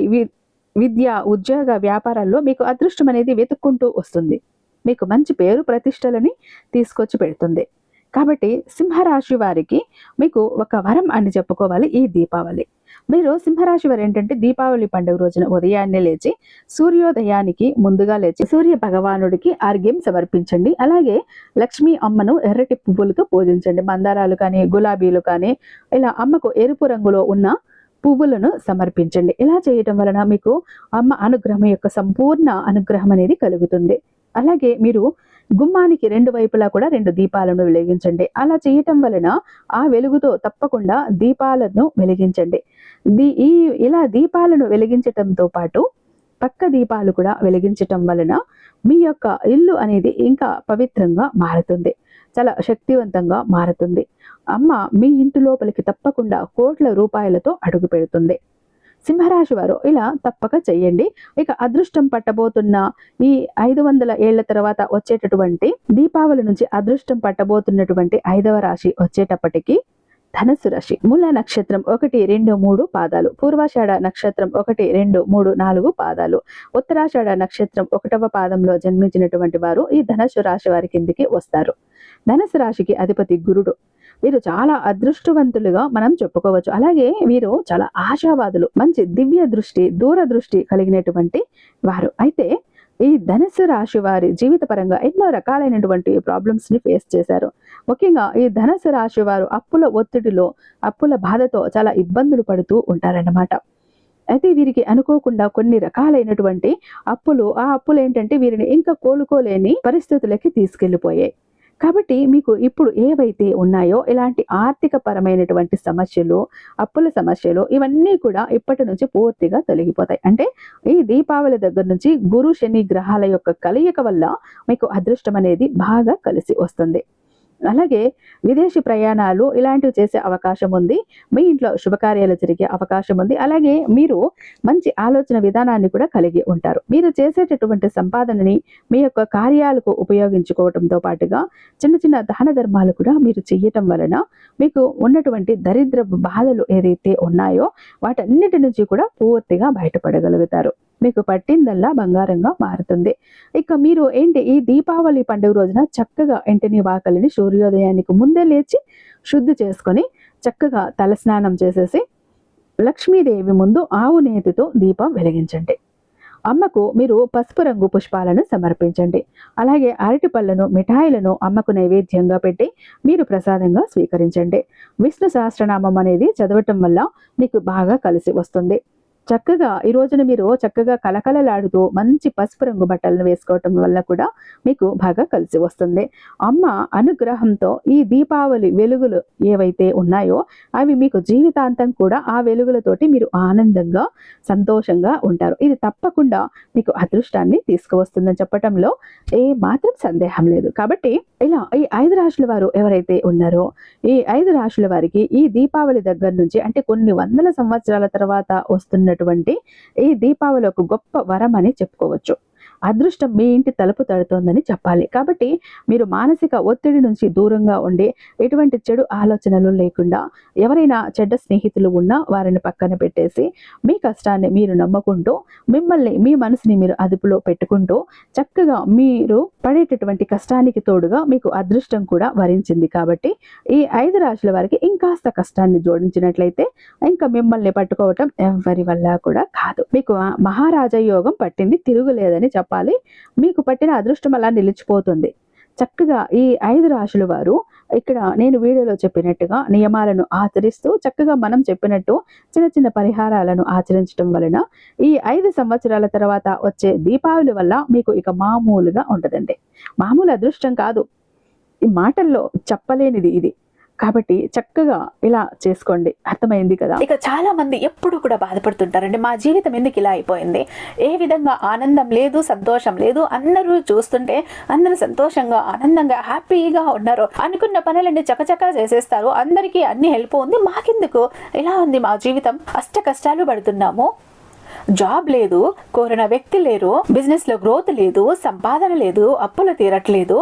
విద్య, ఉద్యోగ, వ్యాపారాల్లో మీకు అదృష్టం అనేది వెతుక్కుంటూ వస్తుంది. మీకు మంచి పేరు ప్రతిష్టలని తీసుకొచ్చి పెడుతుంది. కాబట్టి సింహరాశి వారికి మీకు ఒక వరం అని చెప్పుకోవాలి ఈ దీపావళి. మీరు సింహరాశి వారు ఏంటంటే దీపావళి పండుగ రోజున ఉదయాన్నే లేచి సూర్యోదయానికి ముందుగా లేచి సూర్య భగవానుడికి అర్ఘ్యం సమర్పించండి. అలాగే లక్ష్మీ అమ్మను ఎర్రటి పువ్వులతో పూజించండి. మందారాలు కానీ, గులాబీలు కానీ, ఇలా అమ్మకు ఎరుపు రంగులో ఉన్న పువ్వులను సమర్పించండి. ఇలా చేయటం వలన మీకు అమ్మ అనుగ్రహం యొక్క సంపూర్ణ అనుగ్రహం అనేది కలుగుతుంది. అలాగే మీరు గుమ్మానికి 2 వైపులా కూడా 2 దీపాలను వెలిగించండి. అలా చేయటం వలన ఆ వెలుగుతో తప్పకుండా దీపాలను వెలిగించండి. ఇలా దీపాలను వెలిగించటంతో పాటు పక్క దీపాలు కూడా వెలిగించటం వలన మీ యొక్క ఇల్లు అనేది ఇంకా పవిత్రంగా మారుతుంది, చాలా శక్తివంతంగా మారుతుంది. అమ్మ మీ ఇంటి లోపలికి తప్పకుండా కోట్ల రూపాయలతో అడుగు పెడుతుంది. సింహరాశి వారు ఇలా తప్పక చెయ్యండి. ఇక అదృష్టం పట్టబోతున్న ఈ 500 ఏళ్ల తర్వాత వచ్చేటటువంటి దీపావళి నుంచి అదృష్టం పట్టబోతున్నటువంటి 5వ రాశి వచ్చేటప్పటికి ధనస్సు రాశి. మూల నక్షత్రం 1, 2, 3 పాదాలు, పూర్వాషాఢ నక్షత్రం 1, 2, 3, 4 పాదాలు, ఉత్తరాషాఢ నక్షత్రం 1వ పాదంలో జన్మించినటువంటి వారు ఈ ధనస్సు రాశి వారి కిందికి వస్తారు. ధనస్సు రాశికి అధిపతి గురుడు. వీరు చాలా అదృష్టవంతులుగా మనం చెప్పుకోవచ్చు. అలాగే వీరు చాలా ఆశావాదులు, మంచి దివ్య దృష్టి, దూరదృష్టి కలిగినటువంటి వారు. అయితే ఈ ధనుస్సు రాశి వారి జీవిత పరంగా ఎన్నో రకాలైనటువంటి ప్రాబ్లమ్స్ ని ఫేస్ చేశారు. ముఖ్యంగా ఈ ధనుస్సు రాశి వారు అప్పుల ఒత్తిడిలో, అప్పుల బాధతో చాలా ఇబ్బందులు పడుతూ ఉంటారన్నమాట. అయితే వీరికి అనుకోకుండా కొన్ని రకాలైనటువంటి అప్పులు, ఆ అప్పులు ఏంటంటే వీరిని ఇంకా కోలుకోలేని పరిస్థితులకి తీసుకెళ్లిపోయాయి. కాబట్టి మీకు ఇప్పుడు ఏవైతే ఉన్నాయో ఇలాంటి ఆర్థిక పరమైనటువంటి సమస్యలు, అప్పుల సమస్యలు, ఇవన్నీ కూడా ఇప్పటి నుంచి పూర్తిగా తొలగిపోతాయి. అంటే ఈ దీపావళి దగ్గర నుంచి గురు శని గ్రహాల యొక్క కలయిక వల్ల మీకు అదృష్టం అనేది బాగా కలిసి వస్తుంది. అలాగే విదేశీ ప్రయాణాలు ఇలాంటివి చేసే అవకాశం ఉంది. మీ ఇంట్లో శుభకార్యాలు జరిగే అవకాశం ఉంది. అలాగే మీరు మంచి ఆలోచన విధానాన్ని కూడా కలిగి ఉంటారు. మీరు చేసేటటువంటి సంపాదనని మీ యొక్క కార్యాలకు ఉపయోగించుకోవడంతో పాటుగా చిన్న చిన్న దాన ధర్మాలు కూడా మీరు చెయ్యటం వలన మీకు ఉన్నటువంటి దరిద్ర బాధలు ఏదైతే ఉన్నాయో వాటన్నిటి నుంచి కూడా పూర్తిగా బయటపడగలుగుతారు. మీకు పట్టిందల్లా బంగారంగా మారుతుంది. ఇక మీరు ఏంటి ఈ దీపావళి పండుగ రోజున చక్కగా ఇంటిని వాకలిని సూర్యోదయానికి ముందే లేచి శుద్ధి చేసుకొని చక్కగా తలస్నానం చేసేసి లక్ష్మీదేవి ముందు ఆవు నేతితో దీపం వెలిగించండి. అమ్మకు మీరు పసుపు రంగు పుష్పాలను సమర్పించండి. అలాగే అరటి పళ్ళను, మిఠాయిలను అమ్మకు నైవేద్యంగా పెట్టి మీరు ప్రసాదంగా స్వీకరించండి. విష్ణు సహస్రనామం అనేది చదవటం వల్ల మీకు బాగా కలిసి వస్తుంది. చక్కగా ఈ రోజున మీరు చక్కగా కలకలలాడుతూ మంచి పసుపు రంగు బట్టలను వేసుకోవటం వల్ల కూడా మీకు బాగా కలిసి వస్తుంది. అమ్మ అనుగ్రహంతో ఈ దీపావళి వెలుగులు ఏవైతే ఉన్నాయో అవి మీకు జీవితాంతం కూడా ఆ వెలుగులతోటి మీరు ఆనందంగా, సంతోషంగా ఉంటారు. ఇది తప్పకుండా మీకు అదృష్టాన్ని తీసుకువస్తుందని చెప్పటంలో ఏ మాత్రం సందేహం లేదు. కాబట్టి ఇలా ఈ 5 రాశుల వారు ఎవరైతే ఉన్నారో ఈ 5 రాశుల వారికి ఈ దీపావళి దగ్గర నుంచి అంటే కొన్ని వందల సంవత్సరాల తర్వాత వస్తున్న ఈ దీపావళి ఒక గొప్ప వరం అని చెప్పుకోవచ్చు. అదృష్టం మీ ఇంటి తలుపు తడుతోందని చెప్పాలి. కాబట్టి మీరు మానసిక ఒత్తిడి నుంచి దూరంగా ఉండి ఎటువంటి చెడు ఆలోచనలు లేకుండా, ఎవరైనా చెడ్డ స్నేహితులు ఉన్నా వారిని పక్కన పెట్టేసి మీ కష్టాన్ని మీరు నమ్ముకుంటూ, మిమ్మల్ని మీ మనసుని మీరు అదుపులో పెట్టుకుంటూ చక్కగా మీరు పడేటటువంటి కష్టానికి తోడుగా మీకు అదృష్టం కూడా వరించింది. కాబట్టి ఈ 5 రాశుల వారికి ఇంకాస్త కష్టాన్ని జోడించినట్లయితే ఇంకా మిమ్మల్ని పట్టుకోవటం ఎవరి వల్ల కూడా కాదు. మీకు మహారాజా యోగం పట్టింది, తిరుగులేదని చెప్పాలి. మీకు పట్టిన అదృష్టం అలా నిలిచిపోతుంది. చక్కగా ఈ 5 రాశుల వారు ఇక్కడ నేను వీడియోలో చెప్పినట్టుగా నియమాలను ఆచరిస్తూ చక్కగా మనం చెప్పినట్టు చిన్న చిన్న పరిహారాలను ఆచరించడం వలన ఈ 5 సంవత్సరాల తర్వాత వచ్చే దీపావళి వల్ల మీకు ఇక మామూలుగా ఉంటదండి. మామూలు అదృష్టం కాదు, ఈ మాటల్లో చెప్పలేనిది ఇది. కాబట్టి చక్కగా ఇలా చేసుకోండి. అర్థమైంది కదా? ఇక చాలా మంది ఎప్పుడు కూడా బాధపడుతుంటారండి, మా జీవితం ఎందుకు ఇలా అయిపోయింది, ఏ విధంగా ఆనందం లేదు, సంతోషం లేదు, అందరూ చూస్తుంటే అందరూ సంతోషంగా ఆనందంగా హ్యాపీగా ఉన్నారు, అనుకున్న పనులన్నీ చకచకా చేసేస్తారు, అందరికీ అన్ని హెల్ప్ ఉంది, మాకెందుకు ఇలా ఉంది మా జీవితం, అష్ట కష్టాలు పడుతున్నాము, జాబ్ లేదు, కోరిన వ్యక్తి లేరు, బిజినెస్ లో గ్రోత్ లేదు, సంపాదన లేదు, అప్పులు తీరట్లేదు,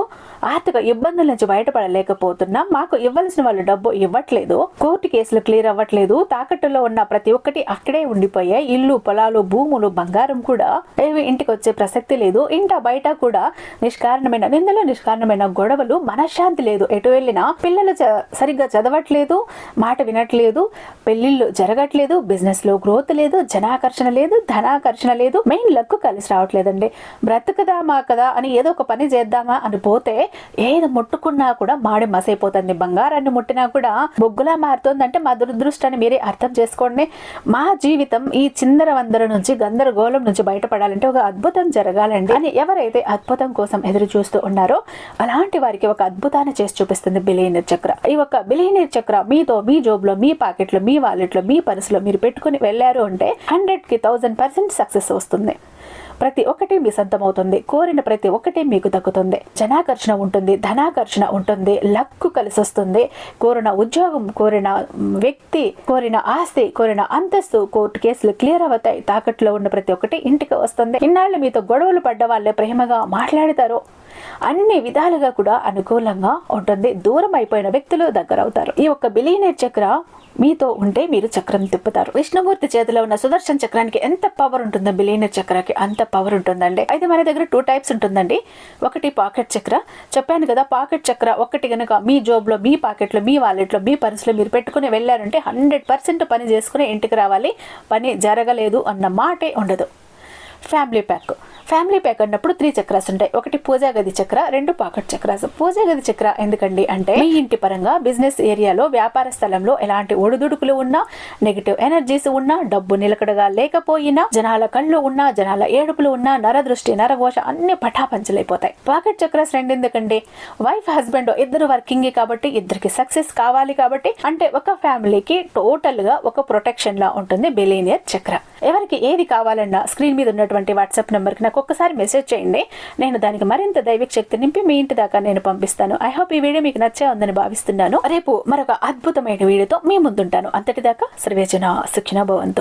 ఆర్థిక ఇబ్బందుల నుంచి బయటపడలేకపోతున్నాం, మాకు ఇవ్వాల్సిన వాళ్ళు డబ్బు ఇవ్వట్లేదు, కోర్టు కేసులు క్లియర్ అవ్వట్లేదు, తాకట్టులో ఉన్న ప్రతి ఒక్కటి అక్కడే ఉండిపోయాయి, ఇల్లు పొలాలు భూములు బంగారం కూడా ఏవి ఇంటికి వచ్చే ప్రసక్తి లేదు, ఇంట బయట కూడా నిష్కారణమైన నిందలు, నిష్కారణమైన గొడవలు, మనశ్శాంతి లేదు, ఎటు వెళ్ళినా పిల్లలు సరిగ్గా చదవట్లేదు, మాట వినట్లేదు, పెళ్లిళ్ళు జరగట్లేదు, బిజినెస్ లో గ్రోత్ లేదు, జనాకర్షణ లేదు, ధనాకర్షణ లేదు, మెయిన్ లక్ కలిసి రావట్లేదండి. బ్రతుకుదామా కదా అని ఏదో ఒక పని చేద్దామా అని పోతే ఏది ముట్టుకున్నా కూడా మాడి మసైపోతుంది, బంగారాన్ని ముట్టినా కూడా బొగ్గులా మారుతుందంటే మా దురదృష్టాన్ని మీరే అర్థం చేసుకోండి. మా జీవితం ఈ చిందర వందర నుంచి గందరగోళం నుంచి బయటపడాలంటే ఒక అద్భుతం జరగాలండి అని ఎవరైతే అద్భుతం కోసం ఎదురు చూస్తూ ఉన్నారో అలాంటి వారికి ఒక అద్భుతాన్ని చేసి చూపిస్తుంది బిలియనీర్ చక్ర. ఈ ఒక బిలియనీర్ చక్ర మీతో మీ జోబులో, మీ పాకెట్లో, మీ వాలెట్లో, మీ పర్సులో మీరు పెట్టుకుని వెళ్ళారు అంటే 100కి 1000% సక్సెస్ వస్తుంది. ప్రతి ఒక్కటి మీ సొంతమవుతుంది, కోరిన ప్రతి ఒక్కటి మీకు దక్కుతుంది, జనాకర్షణ ఉంటుంది, ధనాకర్షణ ఉంటుంది, లక్కు కలిసి వస్తుంది, కోరిన ఉద్యోగం, కోరిన వ్యక్తి, కోరిన ఆస్తి, కోరిన అంతస్తు, కోర్టు కేసులు క్లియర్ అవుతాయి, తాకట్లో ఉన్న ప్రతి ఒక్కటి ఇంటికి వస్తుంది. ఇన్నాళ్ళు మీతో గొడవలు పడ్డ వాళ్ళే ప్రేమగా మాట్లాడతారు, అన్ని విధాలుగా కూడా అనుకూలంగా ఉంటుంది, దూరం అయిపోయిన వ్యక్తులు దగ్గర అవుతారు. ఈ ఒక్క బిలియనీర్ చక్ర మీతో ఉంటే మీరు చక్రం తిప్పుతారు. విష్ణుమూర్తి చేతిలో ఉన్న సుదర్శన చక్రానికి ఎంత పవర్ ఉంటుందో బిలియనీర్ చక్రానికి అంత పవర్ ఉంటుందండి. అయితే మన దగ్గర 2 టైప్స్ ఉంటుందండి. ఒకటి పాకెట్ చక్ర, చెప్పాను కదా, పాకెట్ చక్ర ఒకటి గనక మీ జోబులో, మీ పాకెట్లో, మీ వాలెట్లో, మీ పర్సులో మీరు పెట్టుకుని వెళ్ళారంటే 100% పని చేసుకుని ఇంటికి రావాలి, పని జరగలేదు అన్న మాటే ఉండదు. ఫ్యామిలీ ప్యాక్ అన్నప్పుడు 3 చక్రాస్ ఉంటాయి. ఒకటి పూజా గది చక్ర, 2 పాకెట్ చక్రాస్. పూజా గది చక్ర ఎందుకండి అంటే మీ ఇంటి పరంగా బిజినెస్ ఏరియాలో, వ్యాపార స్థలంలో ఎలాంటి ఒడిదుడుకులు ఉన్నా, నెగిటివ్ ఎనర్జీస్ ఉన్నా, డబ్బు నిలకడగా లేకపోయినా, జనాల కళ్ళు ఉన్నా, జనాల ఏడుపులు ఉన్నా, నరదృష్టి, నరఘోష అన్ని పటాపంచలైపోతాయి. పాకెట్ చక్రాస్ 2 ఎందుకండి, వైఫ్ హస్బెండ్ ఇద్దరు వర్కింగ్ కాబట్టి ఇద్దరికి సక్సెస్ కావాలి కాబట్టి, అంటే ఒక ఫ్యామిలీకి టోటల్ గా ఒక ప్రొటెక్షన్ లా ఉంటుంది బిలియనీర్ చక్ర. ఎవరికి ఏది కావాలన్నా స్క్రీన్ మీద ఉన్నటువంటి వాట్సాప్ నెంబర్ కి నాకు ఒక్కసారి మెసేజ్ చేయండి, నేను దానికి మరింత దైవిక శక్తి నింపి మీ ఇంటి దాకా నేను పంపిస్తాను. ఐ హోప్ ఈ వీడియో మీకు నచ్చే ఉందని భావిస్తున్నాను. రేపు మరొక అద్భుతమైన వీడియోతో మీ ముందుంటాను. అంతటిదాకా సర్వేజన సుఖినో భవంతు.